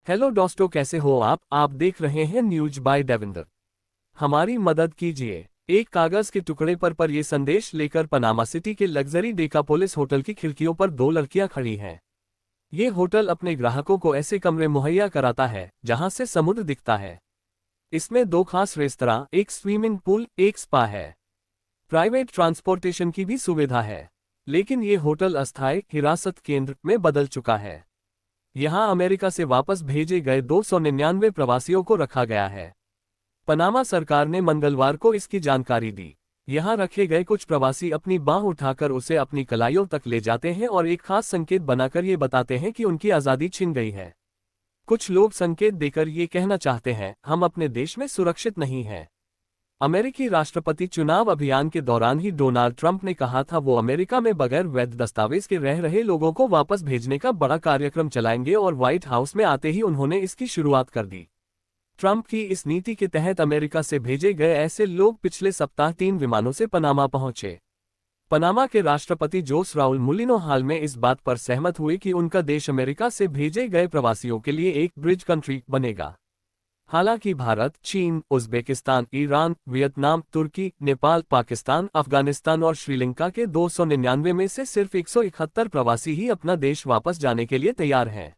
Hello दोस्तों, कैसे हो आप देख रहे हैं न्यूज बाय देविंदर। हमारी मदद कीजिए। एक कागज के टुकड़े पर ये संदेश लेकर पनामा सिटी के लग्जरी डेकापोलिस होटल की खिड़कियों पर दो लड़कियां खड़ी हैं। ये होटल अपने ग्राहकों को ऐसे कमरे मुहैया कराता है जहां से समुद्र दिखता है। इसमें दो खास रेस्तरां, एक स्विमिंग पूल, एक स्पा है। प्राइवेट ट्रांसपोर्टेशन की भी सुविधा है। लेकिन ये होटल अस्थायी हिरासत केंद्र में बदल चुका है। यहां अमेरिका से वापस भेजे गए 299 प्रवासियों को रखा गया है। पनामा सरकार ने मंगलवार को इसकी जानकारी दी। यहां रखे गए कुछ प्रवासी अपनी बांह उठाकर उसे अपनी कलाइयों तक ले जाते हैं और एक खास संकेत बनाकर ये बताते हैं कि उनकी आज़ादी छिन गई है। कुछ लोग संकेत देकर ये कहना चाहते हैं, हम अपने देश में सुरक्षित नहीं हैं। अमेरिकी राष्ट्रपति चुनाव अभियान के दौरान ही डोनाल्ड ट्रंप ने कहा था वो अमेरिका में बगैर वैध दस्तावेज के रह रहे लोगों को वापस भेजने का बड़ा कार्यक्रम चलाएंगे और व्हाइट हाउस में आते ही उन्होंने इसकी शुरुआत कर दी। ट्रंप की इस नीति के तहत अमेरिका से भेजे गए ऐसे लोग पिछले सप्ताह 3 विमानों से पनामा पहुंचे। पनामा के राष्ट्रपति जोस राउल मुलिनो हाल में इस बात पर सहमत हुए कि उनका देश अमेरिका से भेजे गए प्रवासियों के लिए एक ब्रिज कंट्री बनेगा। हालांकि भारत, चीन, उज़्बेकिस्तान, ईरान, वियतनाम, तुर्की, नेपाल, पाकिस्तान, अफगानिस्तान और श्रीलंका के 299 में से सिर्फ 171 प्रवासी ही अपना देश वापस जाने के लिए तैयार हैं।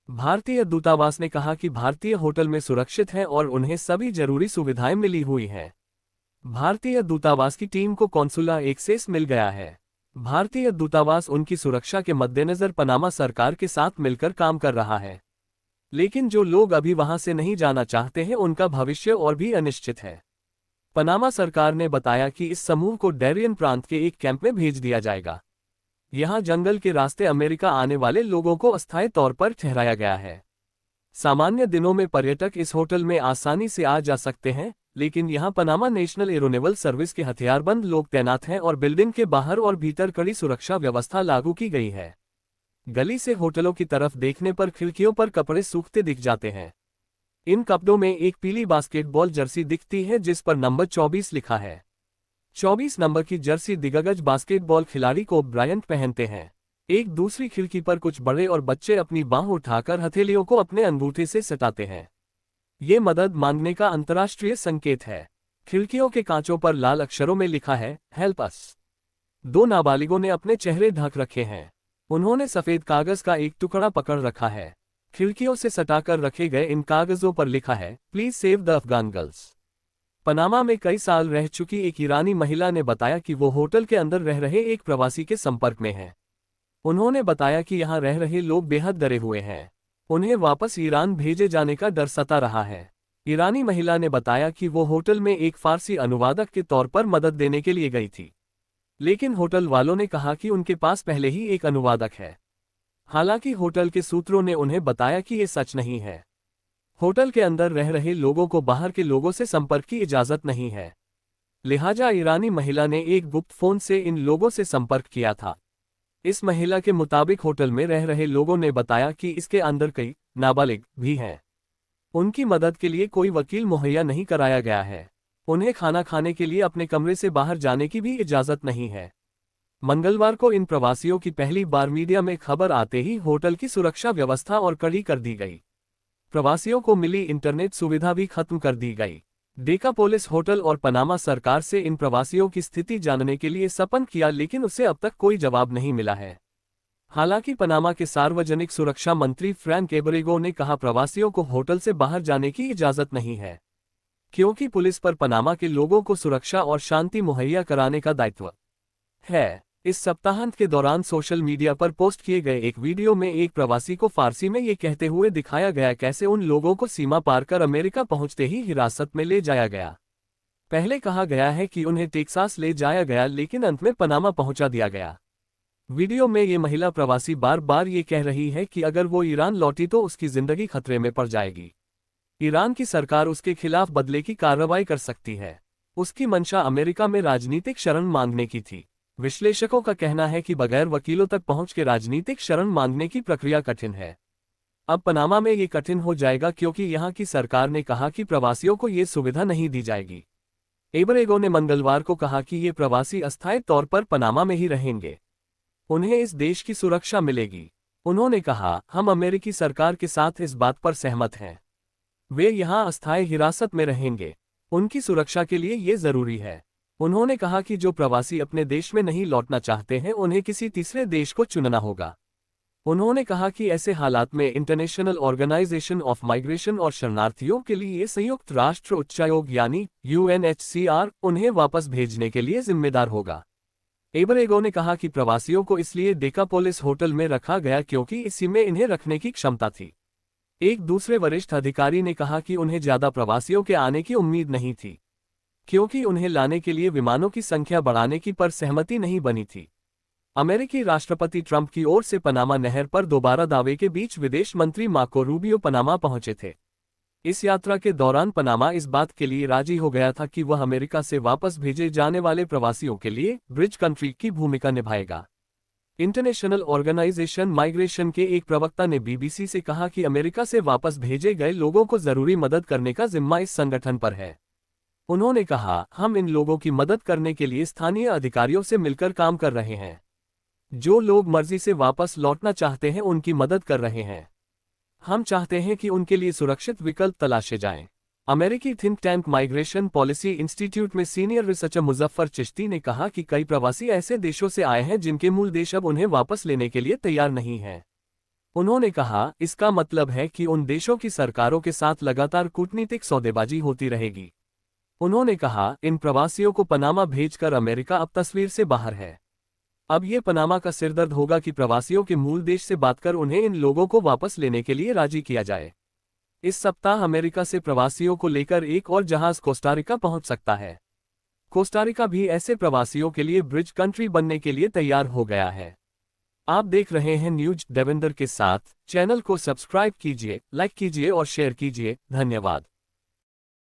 भारतीय दूतावास ने कहा कि भारतीय होटल में सुरक्षित हैं और उन्हें सभी जरूरी सुविधाएं मिली हुई हैं। भारतीय दूतावास की टीम को कॉन्सुला एक्सेस मिल गया है। भारतीय दूतावास उनकी सुरक्षा के मद्देनजर पनामा सरकार के साथ मिलकर काम कर रहा है। लेकिन जो लोग अभी वहां से नहीं जाना चाहते हैं उनका भविष्य और भी अनिश्चित है। पनामा सरकार ने बताया कि इस समूह को डैरियन प्रांत के एक कैंप में भेज दिया जाएगा। यहां जंगल के रास्ते अमेरिका आने वाले लोगों को अस्थायी तौर पर ठहराया गया है। सामान्य दिनों में पर्यटक इस होटल में आसानी से आ जा सकते हैं, लेकिन यहां पनामा नेशनल एरोनेवल सर्विस के हथियारबंद लोग तैनात हैं और बिल्डिंग के बाहर और भीतर कड़ी सुरक्षा व्यवस्था लागू की गई है। गली से होटलों की तरफ देखने पर खिड़कियों पर कपड़े सूखते दिख जाते हैं। इन कपड़ों में एक पीली बास्केटबॉल जर्सी दिखती है जिस पर नंबर 24 लिखा है। 24 नंबर की जर्सी दिग्गज बास्केटबॉल खिलाड़ी को ब्रायंट पहनते हैं। एक दूसरी खिड़की पर कुछ बड़े और बच्चे अपनी बांह उठाकर हथेलियों को अपने अंगूठे से सटाते हैं। ये मदद मांगने का अंतर्राष्ट्रीय संकेत है। खिड़कियों के कांचों पर लाल अक्षरों में लिखा है, हेल्प अस। 2 नाबालिगों ने अपने चेहरे ढक रखे हैं। उन्होंने सफेद कागज का एक टुकड़ा पकड़ रखा है। खिड़कियों से सटाकर रखे गए इन कागजों पर लिखा है, please save the Afghan girls. Panama में कई साल रह चुकी एक ईरानी महिला ने बताया कि वो होटल के अंदर रह रहे एक प्रवासी के संपर्क में है। उन्होंने बताया कि यहां रह रहे लोग बेहद डरे हुए हैं। उन्हें वापस ईरान भेजे जाने का डर सता रहा है। ईरानी महिला ने बताया कि वो होटल में एक फारसी अनुवादक के तौर पर मदद देने के लिए गई थी, लेकिन होटल वालों ने कहा कि उनके पास पहले ही एक अनुवादक है। हालांकि होटल के सूत्रों ने उन्हें बताया कि ये सच नहीं है। होटल के अंदर रह रहे लोगों को बाहर के लोगों से संपर्क की इजाजत नहीं है। लिहाजा ईरानी महिला ने एक गुप्त फोन से इन लोगों से संपर्क किया था। इस महिला के मुताबिक होटल में रह रहे लोगों ने बताया कि इसके अंदर कई नाबालिग भी हैं। उनकी मदद के लिए कोई वकील मुहैया नहीं कराया गया है। उन्हें खाना खाने के लिए अपने कमरे से बाहर जाने की भी इजाजत नहीं है। मंगलवार को इन प्रवासियों की पहली बार मीडिया में खबर आते ही होटल की सुरक्षा व्यवस्था और कड़ी कर दी गई। प्रवासियों को मिली इंटरनेट सुविधा भी खत्म कर दी गई। डेकापोलिस होटल और पनामा सरकार से इन प्रवासियों की स्थिति जानने के लिए संपर्क किया, लेकिन उसे अब तक कोई जवाब नहीं मिला है। हालांकि पनामा के सार्वजनिक सुरक्षा मंत्री फ्रैंक एबरेगो ने कहा प्रवासियों को होटल से बाहर जाने की इजाजत नहीं है, क्योंकि पुलिस पर पनामा के लोगों को सुरक्षा और शांति मुहैया कराने का दायित्व है। इस सप्ताहांत के दौरान सोशल मीडिया पर पोस्ट किए गए एक वीडियो में एक प्रवासी को फारसी में ये कहते हुए दिखाया गया कैसे उन लोगों को सीमा पार कर अमेरिका पहुंचते ही हिरासत में ले जाया गया। पहले कहा गया है कि उन्हें टेक्सास ले जाया गया, लेकिन अंत में पनामा पहुंचा दिया गया। वीडियो में ये महिला प्रवासी बार बार ये कह रही है कि अगर वो ईरान लौटी तो उसकी जिंदगी खतरे में पड़ जाएगी। ईरान की सरकार उसके खिलाफ बदले की कार्रवाई कर सकती है। उसकी मंशा अमेरिका में राजनीतिक शरण मांगने की थी। विश्लेषकों का कहना है कि बगैर वकीलों तक पहुंच के राजनीतिक शरण मांगने की प्रक्रिया कठिन है। अब पनामा में ये कठिन हो जाएगा क्योंकि यहां की सरकार ने कहा कि प्रवासियों को ये सुविधा नहीं दी जाएगी। एबरेगो ने मंगलवार को कहा कि ये प्रवासी अस्थायी तौर पर पनामा में ही रहेंगे। उन्हें इस देश की सुरक्षा मिलेगी। उन्होंने कहा, हम अमेरिकी सरकार के साथ इस बात पर सहमत हैं। वे यहाँ अस्थायी हिरासत में रहेंगे। उनकी सुरक्षा के लिए ये जरूरी है। उन्होंने कहा कि जो प्रवासी अपने देश में नहीं लौटना चाहते हैं उन्हें किसी तीसरे देश को चुनना होगा। उन्होंने कहा कि ऐसे हालात में इंटरनेशनल ऑर्गेनाइजेशन ऑफ माइग्रेशन और शरणार्थियों के लिए संयुक्त राष्ट्र उच्चायोग यानी UNHCR उन्हें वापस भेजने के लिए जिम्मेदार होगा। एब्रेगो ने कहा कि प्रवासियों को इसलिए डेकापोलिस होटल में रखा गया क्योंकि इसी में इन्हें रखने की क्षमता थी। एक दूसरे वरिष्ठ अधिकारी ने कहा कि उन्हें ज्यादा प्रवासियों के आने की उम्मीद नहीं थी, क्योंकि उन्हें लाने के लिए विमानों की संख्या बढ़ाने की पर सहमति नहीं बनी थी। अमेरिकी राष्ट्रपति ट्रंप की ओर से पनामा नहर पर दोबारा दावे के बीच विदेश मंत्री मार्को रूबियो पनामा पहुंचे थे। इस यात्रा के दौरान पनामा इस बात के लिए राजी हो गया था कि वह अमेरिका से वापस भेजे जाने वाले प्रवासियों के लिए ब्रिज कंट्री की भूमिका निभाएगा। इंटरनेशनल ऑर्गेनाइजेशन माइग्रेशन के एक प्रवक्ता ने BBC से कहा कि अमेरिका से वापस भेजे गए लोगों को जरूरी मदद करने का जिम्मा इस संगठन पर है। उन्होंने कहा, हम इन लोगों की मदद करने के लिए स्थानीय अधिकारियों से मिलकर काम कर रहे हैं। जो लोग मर्जी से वापस लौटना चाहते हैं उनकी मदद कर रहे हैं। हम चाहते हैं कि उनके लिए सुरक्षित विकल्प तलाशे जाएं। अमेरिकी think tank migration policy institute में सीनियर रिसर्चर मुजफ्फर चिश्ती ने कहा कि कई प्रवासी ऐसे देशों से आए हैं जिनके मूल देश अब उन्हें वापस लेने के लिए तैयार नहीं हैं। उन्होंने कहा, इसका मतलब है कि उन देशों की सरकारों के साथ लगातार कूटनीतिक सौदेबाजी होती रहेगी। उन्होंने कहा, इन प्रवासियों को पनामा भेजकर अमेरिका अब तस्वीर से बाहर है। अब ये पनामा का सिरदर्द होगा कि प्रवासियों के मूल देश से बात कर उन्हें इन लोगों को वापस लेने के लिए राजी किया जाए। इस सप्ताह अमेरिका से प्रवासियों को लेकर एक और जहाज कोस्टारिका पहुंच सकता है। कोस्टारिका भी ऐसे प्रवासियों के लिए ब्रिज कंट्री बनने के लिए तैयार हो गया है। आप देख रहे हैं न्यूज देवेंद्र के साथ। चैनल को सब्सक्राइब कीजिए, लाइक कीजिए और शेयर कीजिए। धन्यवाद।